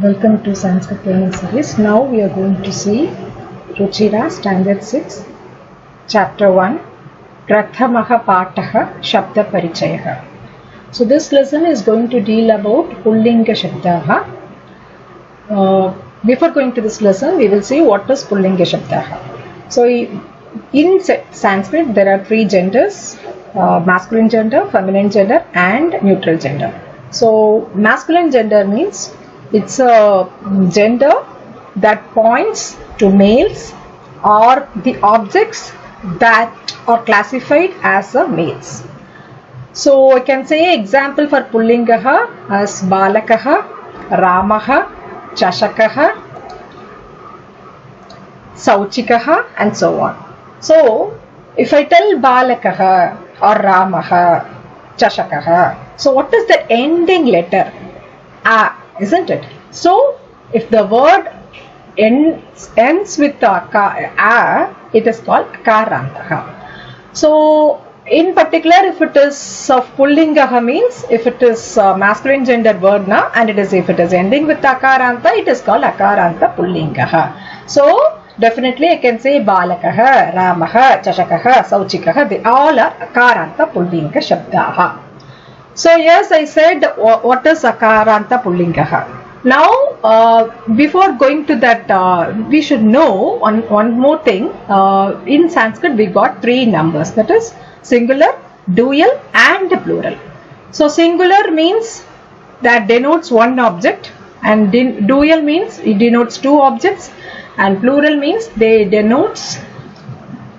Welcome to Sanskrit Learning Series. Now we are going to see Ruchira Standard 6, Chapter 1, Prathamaha Pataha Shabda Parichayaha. So this lesson is going to deal about Pullinga Shabdaha. Before going to this lesson, we will see what is Pullinga Shabdaha. So in Sanskrit, there are three genders, masculine gender, feminine gender and neutral gender. So masculine gender means it's a gender that points to males or the objects that are classified as a males. So I can say example for Pullingaha as Balakaha, Ramaha, Chashakaha, Sauchikaha and so on. So if I tell Balakaha or Ramaha, Chashakaha, so what is the ending letter? A, isn't it? So if the word ends with a, it is called Akarantaha. So in particular, if it is of Pullingaha means if it is masculine gender word na, and if it is ending with Akaranta, it is called Akaranta Pullingaha. So definitely I can say Balakaha, Ramaha, Chashakaha, Sauchikaha, they all are Akaranta Pullinga Shabdaha. So yes, I said what is Akaranta Pullingaha. Now before going to that, we should know one more thing. In Sanskrit we got three numbers, that is singular, dual and plural. So singular means that denotes one object, and dual means it denotes two objects, and plural means they denotes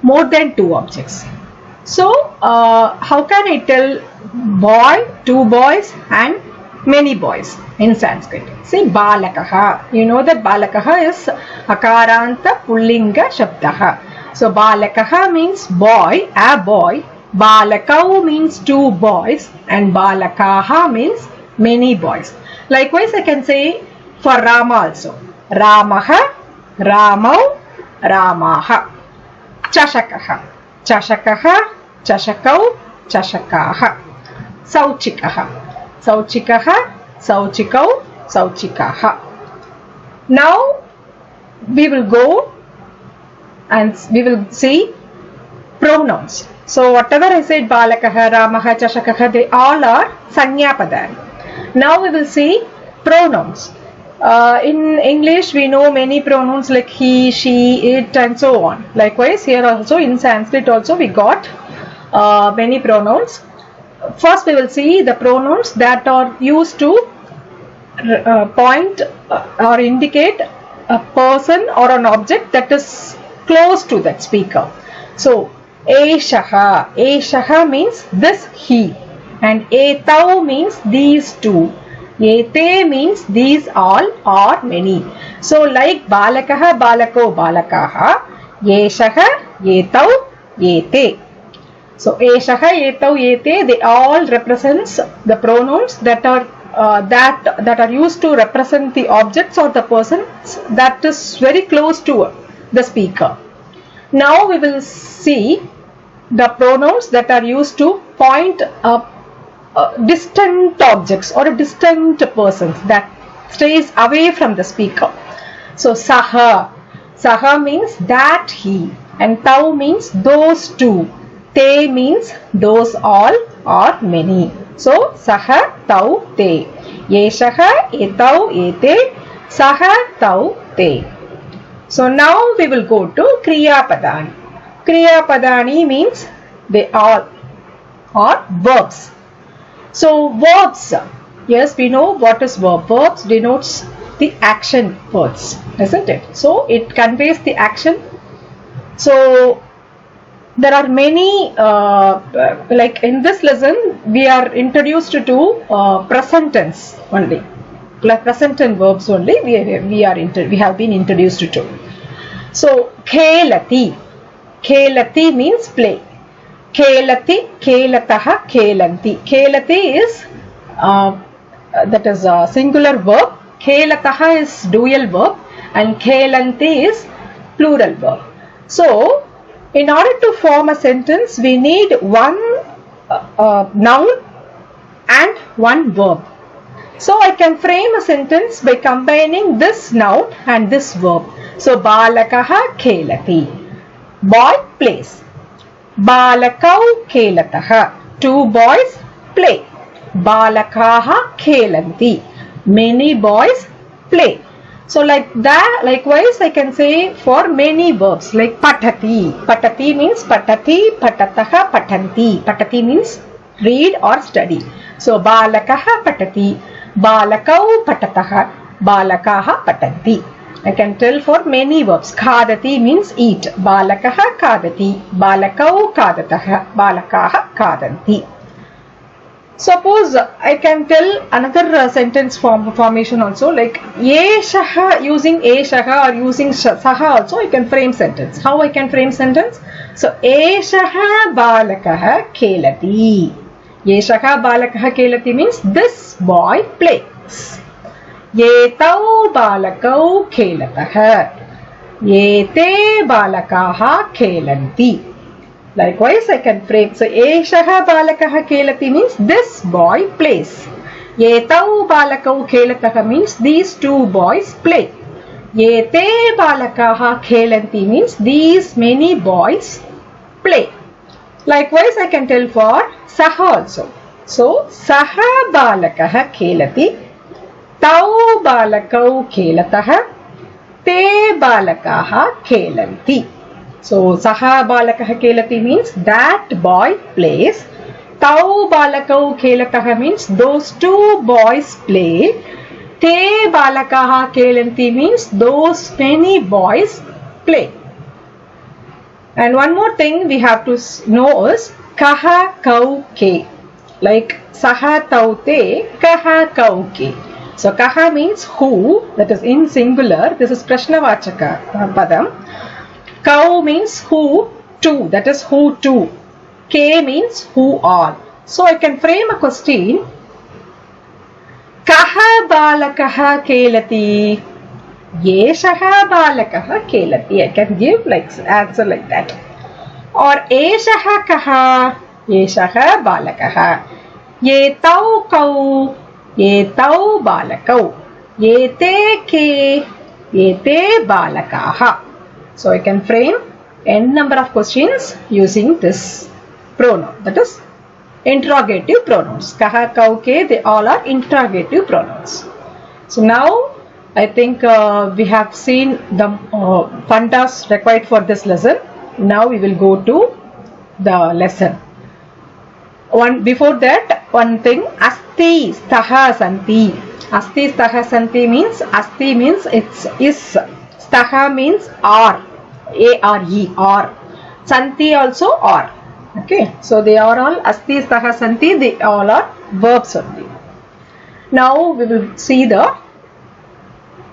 more than two objects. So how can I tell boy, two boys and many boys in Sanskrit? Say Balakaha. You know that Balakaha is Akaranta Pullinga Shabdaha. So Balakaha means boy, a boy. Balakau means two boys, and Balakaha means many boys. Likewise, I can say for Rama also. Ramaha, Ramau, Ramaha. Chashakaha, Chashakaha, Chashakau, Chashakaha. Sauchikaha, Sauchikaha, Sauchikau, Sauchikaha. Now we will go and we will see pronouns. So whatever I said, Balakaha, Ramaha, Chashakaha, they all are Sanya Padani. Now we will see pronouns. In English we know many pronouns like he, she, it and so on. Likewise here also in Sanskrit also we got many pronouns. First we will see the pronouns that are used to point or indicate a person or an object that is close to that speaker. So Eshaha, Eshaha means this he, and Etau means these two, Ete means these all or many. So like Balakaha, Balako, Balakaha, Eshaha, Etau, Ete. So Eshaha, Etau, Ete, they all represents the pronouns that are that are used to represent the objects or the persons that is very close to the speaker. Now we will see the pronouns that are used to point distant objects or distant persons that stays away from the speaker. So Saha, Saha means that he, and Tau means those two, Te means those all or many. So Saha, Tau, Te. Yeshaha, Etau, Ete, Saha, Tau, Te. So now we will go to Kriya Padani. Kriya Padani means they all are verbs. So verbs, yes, we know what is verb. Verbs denotes the action words, isn't it? So it conveys the action. So there are many, like in this lesson we are introduced to present tense only. Present tense verbs only we have been introduced to. So Khelati, Khelati means play. Khelati, Khelataha, Khelanti. Khelati is that is a singular verb. Khelataha is dual verb, and Khelanti is plural verb. So in order to form a sentence, we need one noun and one verb. So I can frame a sentence by combining this noun and this verb. So balakaha khelati. Boy plays. Balakau khelataha. Two boys play. Balakaha khelanti. Many boys play. So like that, likewise I can say for many verbs like patati. Patati means patati, patataha, patanti. Patati means read or study. So balakaha patati, balakau patataha, balakaha patanti. I can tell for many verbs. Khadati means eat. Balakaha khadati, balakau khadataha, balakaha khadanti. Suppose I can tell another sentence formation also, like eshaha, using eshaha or using saha also I can frame sentence. How I can frame sentence? So eshaha balakaha khelati. Eshaha balakaha khelati means this boy plays. Etau balakau khelataha. Ete balakaha khelanti. Likewise, I can frame. So, eshaha balakaha khelati means this boy plays. Etau balakau khelataha means these two boys play. Ete balakaha khelanti means these many boys play. Likewise, I can tell for saha also. So, saha balakaha khelati. Tau balakau khelataha. Te balakaha khelanti. So, saha balakaha khelati means that boy plays. Tau balakau khelataha means those two boys play. Te balakaha khelanti means those many boys play. And one more thing we have to know is kaha kau ke. Like saha tau te, kaha kau ke. So, kaha means who, that is in singular. This is Prashnavachaka padam. Kau means who, to, that is who to. K means who all. So I can frame a question. Kaha balakaha kelati. Yeshaha balakaha kelati. I can give like answer like that. Or eshaha kaha. Yeshaha balakaha. Yetau kau. Yetau balakau. Yete ke. Yete balakaha. So I can frame n number of questions using this pronoun, that is interrogative pronouns. Kaha, kau, ke, they all are interrogative pronouns. So now I think we have seen the fundas required for this lesson. Now we will go to the lesson. Before that, one thing, asti staha santi. Asti staha santi means, asti means it's is. Staha means are. A-R-E, or. Santi also are. Okay, so they are all asti, staha, santi, they all are verbs only. Now we will see the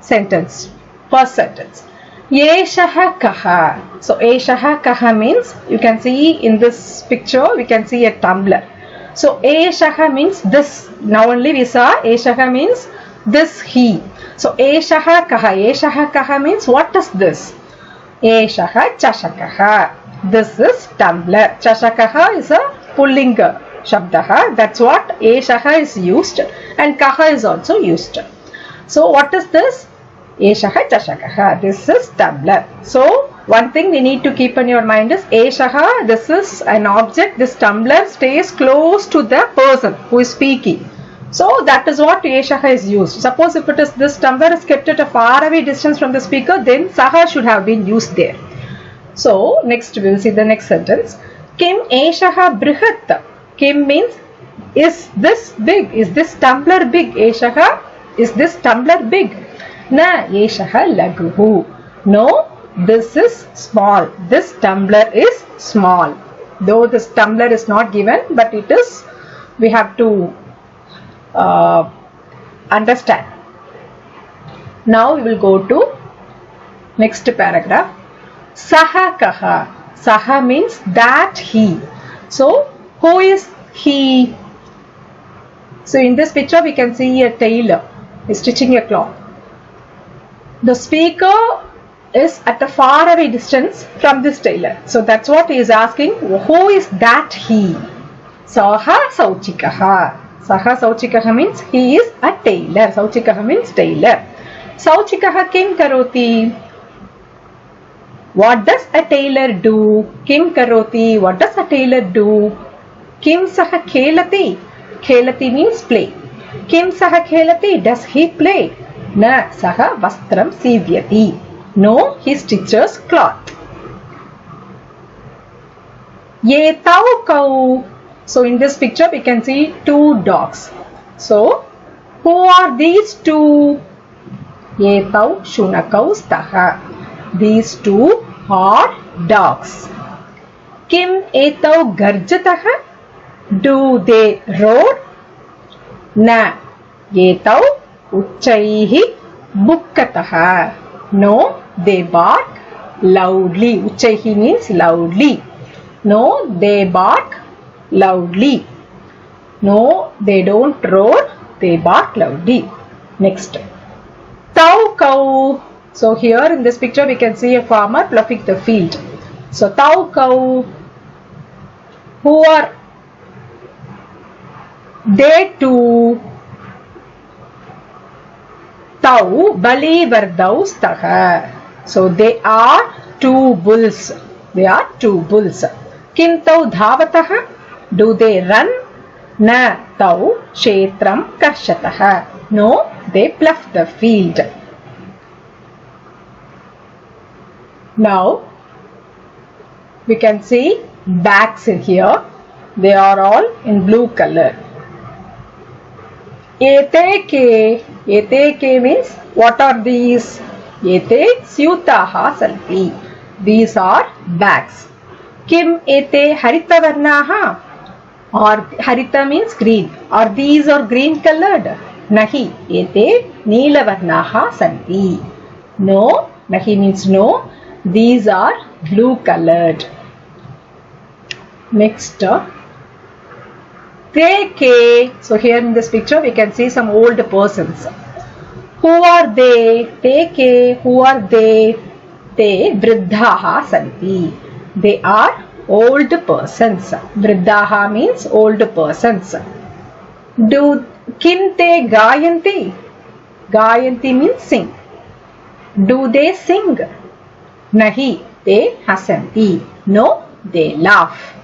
sentence. First sentence. Yeshaha kaha. So, Yeshaha kaha means, you can see in this picture, we can see a tumbler. So, Yeshaha means this. Now only we saw Yeshaha means this he. So, Yeshaha kaha. Yeshaha kaha means what is this? Eshaha chashakaha. This is tumbler. Chashakaha is a pullinga shabdaha. That's what Eshaha is used, and kaha is also used. So what is this? Eshaha chashakaha. This is tumbler. So one thing we need to keep in your mind is Eshaha. This is an object. This tumbler stays close to the person who is speaking. So that is what Eshaha is used. Suppose if it is this tumbler is kept at a far away distance from the speaker, then Saha should have been used there. So next we will see the next sentence. Kim Eshaha Brihat. Kim means, is this big? Is this tumbler big? Eshaha, is this tumbler big? Na Eshaha Laguhu. No, this is small. This tumbler is small. Though this tumbler is not given, but it is, we have to understand. Now we will go to next paragraph. Saha kaha. Saha means that he. So who is he? So in this picture we can see a tailor is stitching a cloth. The speaker is at a far away distance from this tailor. So that's what he is asking. Who is that he? Saha sauchikaha. Saha Sauchikaha means he is a tailor. Sauchikaha means tailor. Sauchikaha kim karoti? What does a tailor do? Kim karoti? What does a tailor do? Kim saha khelati? Khelati means play. Kim saha khelati? Does he play? Na saha vastram sivyati. No, he stitches cloth. Ye tau kau. So in this picture we can see two dogs. So who are these two? Ye tau shunakau staha. These two are dogs. Kim etau garjataha? Do they roar? Na. Etau uchaihi bukkataha. No, they bark loudly. Uchaihi means loudly. No, they bark loudly. No, they don't roar. They bark loudly. Next. Tau kau. So here in this picture we can see a farmer ploughing the field. So tau kau. Who are they two? Tau bali vardau staha. So they are two bulls. They are two bulls. Kim tau dhavataha? Do they run? Na tau kshetram karshataha. No, they plough the field. Now we can see bags in here. They are all in blue color. Ete ke means what are these? Ete syutaha santi. These are bags. Kim ete harita varnaha? Or harita means green. Or these are green colored? Nahi. Ete neela varnaha santi. No. Nahi means no. These are blue colored. Next. Te. So here in this picture we can see some old persons. Who are they? Te. Who are they? Te vriddhaha santi. They are old persons. Vriddhaha means old persons. Do kim te gayanti? Gayanti means sing. Do they sing? Nahi, te hasanti. No, they laugh.